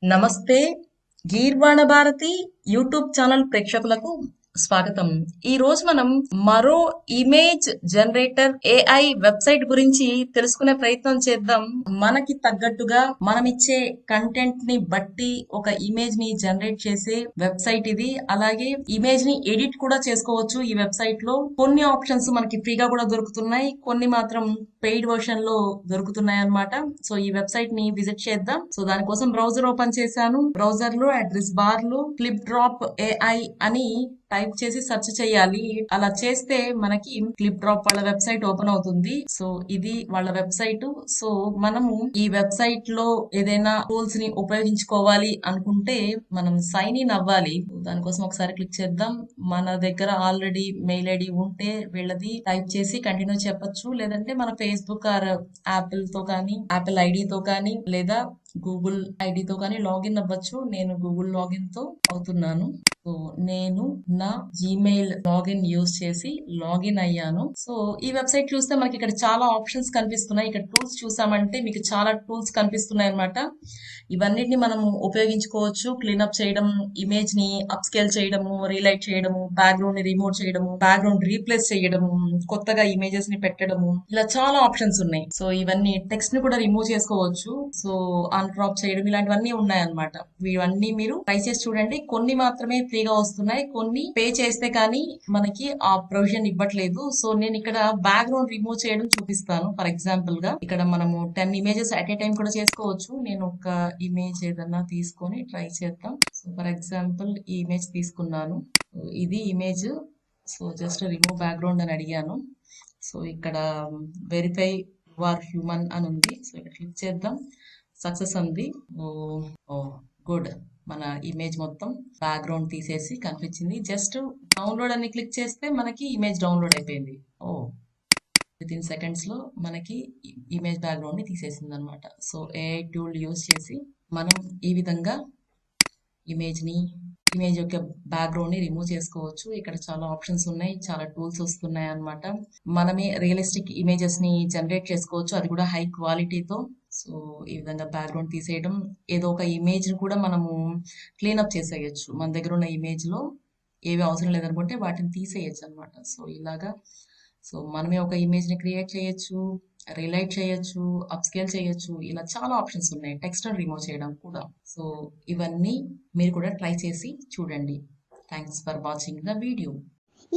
నమస్తే గీర్వాణ Bharati YouTube channel ప్రేక్షకులకు స్వాగతం. ఈ రోజు మనం మరో ఇమేజ్ జనరేటర్ ఏఐ వెబ్సైట్ గురించి తెలుసుకునే ప్రయత్నం చేద్దాం. మనకి తగ్గట్టుగా మనం ఇచ్చే కంటెంట్ ని బట్టి ఒక ఇమేజ్ ని జనరేట్ చేసే వెబ్సైట్ ఇది. అలాగే ఇమేజ్ ని ఎడిట్ కూడా చేసుకోవచ్చు ఈ వెబ్సైట్ లో. కొన్ని ఆప్షన్స్ మనకి ఫ్రీగా కూడా దొరుకుతున్నాయి, కొన్ని మాత్రం పెయిడ్ వర్షన్ లో దొరుకుతున్నాయి అన్నమాట. సో ఈ వెబ్సైట్ ని విజిట్ చేద్దాం. సో దానికోసం బ్రౌజర్ ఓపెన్ చేశాను. బ్రౌజర్ లో అడ్రస్ బార్ లో క్లిప్ డ్రాప్ ఏఐ అని టైప్ చేసి సెర్చ్ చేయాలి. అలా చేస్తే మనకి క్లిప్ డ్రాప్ వాళ్ళ వెబ్సైట్ ఓపెన్ అవుతుంది. సో ఇది వాళ్ళ వెబ్సైట్. సో మనము ఈ వెబ్సైట్ లో ఏదైనా టూల్స్ ని ఉపయోగించుకోవాలి అనుకుంటే మనం సైన్ ఇన్ అవ్వాలి. దానికోసం ఒకసారి క్లిక్ చేద్దాం. మన దగ్గర ఆల్రెడీ మెయిల్ ఐడి ఉంటే వీళ్ళది టైప్ చేసి కంటిన్యూ చెప్పొచ్చు, లేదంటే మన ఫేస్బుక్ ఆర్ యాపిల్ తో కానీ, యాపిల్ ఐడితో కానీ, లేదా గూగుల్ ఐడితో కానీ లాగిన్ అవ్వచ్చు. నేను గూగుల్ లాగిన్ తో అవుతున్నాను. సో నేను నా జీమెయిల్ లాగిన్ యూజ్ చేసి లాగిన్ అయ్యాను. సో ఈ వెబ్సైట్ చూస్తే మనకి ఇక్కడ చాలా ఆప్షన్స్ కనిపిస్తున్నాయి. ఇక్కడ టూల్స్ చూసామంటే మీకు చాలా టూల్స్ కనిపిస్తున్నాయి అన్నమాట. ఇవన్నిటిని మనము ఉపయోగించుకోవచ్చు. క్లీనప్ చేయడం, ఇమేజ్ ని అప్ స్కేల్ చేయడము, రీలైట్ చేయడము, బ్యాక్గ్రౌండ్ ని రిమూవ్ చేయడము, బ్యాక్గ్రౌండ్ రీప్లేస్ చేయడము, కొత్తగా ఇమేజెస్ ని పెట్టడము, ఇలా చాలా ఆప్షన్స్ ఉన్నాయి. సో ఇవన్నీ టెక్స్ట్ ని కూడా రిమూవ్ చేసుకోవచ్చు. సో అన్క్రాప్ చేయడం, ఇలాంటివన్నీ ఉన్నాయి అన్నమాట. ఇవన్నీ మీరు ట్రై చేసి చూడండి. కొన్ని మాత్రమే ఫ్రీగా వస్తున్నాయి, కొన్ని పే చేస్తే కానీ మనకి ఆ ప్రొవిజన్ ఇవ్వట్లేదు. సో నేను ఇక్కడ బ్యాక్గ్రౌండ్ రిమూవ్ చేయడం చూపిస్తాను. ఫర్ ఎగ్జాంపుల్ గా ఇక్కడ మనము 10 ఇమేజెస్ అట్ ఏ టైం కూడా చేసుకోవచ్చు. నేను ఒక ఇమేజ్ ఏదన్నా తీసుకొని ట్రై చేద్దాం. సో ఫర్ ఎగ్జాంపుల్ ఈ ఇమేజ్ తీసుకున్నాను. ఇది image. So just remove background అని అడిగాను. సో ఇక్కడ వెరిఫై యు ఆర్ హ్యూమన్ అని ఉంది. సో ఇక్కడ క్లిక్ చేద్దాం. సక్సెస్ ఉంది. ఓ గుడ్. మన ఇమేజ్ మొత్తం బ్యాక్గ్రౌండ్ తీసేసి కనిపించింది. జస్ట్ డౌన్లోడ్ అని క్లిక్ చేస్తే మనకి ఇమేజ్ డౌన్లోడ్ అయిపోయింది. ఓ విత్ ఇన్ సెకండ్స్ లో మనకి ఇమేజ్ బ్యాక్గ్రౌండ్ ని తీసేసింది అనమాట. సో ఏఐ టూల్ యూజ్ చేసి మనం ఈ విధంగా ఇమేజ్ యొక్క బ్యాక్గ్రౌండ్ ని రిమూవ్ చేసుకోవచ్చు. ఇక్కడ చాలా ఆప్షన్స్ ఉన్నాయి, చాలా టూల్స్ వస్తున్నాయి అన్నమాట. మనమే రియలిస్టిక్ ఇమేజెస్ ని జనరేట్ చేసుకోవచ్చు, అది కూడా హై క్వాలిటీతో. సో ఈ విధంగా బ్యాక్గ్రౌండ్ తీసేయడం, ఏదో ఒక ఇమేజ్ ని కూడా మనము క్లీనప్ చేసేయచ్చు. మన దగ్గర ఉన్న ఇమేజ్ లో ఏవి అవసరం లేదనుకుంటే వాటిని తీసేయచ్చు అనమాట. సో ఇలాగా సో మనమే ఒక ఇమేజ్ ని క్రియేట్ చేయొచ్చు, రిలైట్ చేయొచ్చు, అప్స్కేల్ చేయొచ్చు, ఇలా చాలా ఆప్షన్స్ ఉన్నాయి. టెక్స్ట్ రిమూవ్ చేయడం కూడా. సో ఇవన్నీ మీరు కూడా ట్రై చేసి చూడండి. Thanks for watching the video.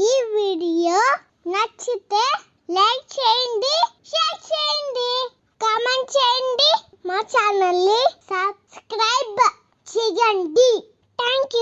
ఈ వీడియో నచ్చితే లైక్ చేయండి, షేర్ చేయండి, కామెంట్ చేయండి, మా ఛానల్ ని సబ్స్క్రైబ్ చేయండి. Thank you.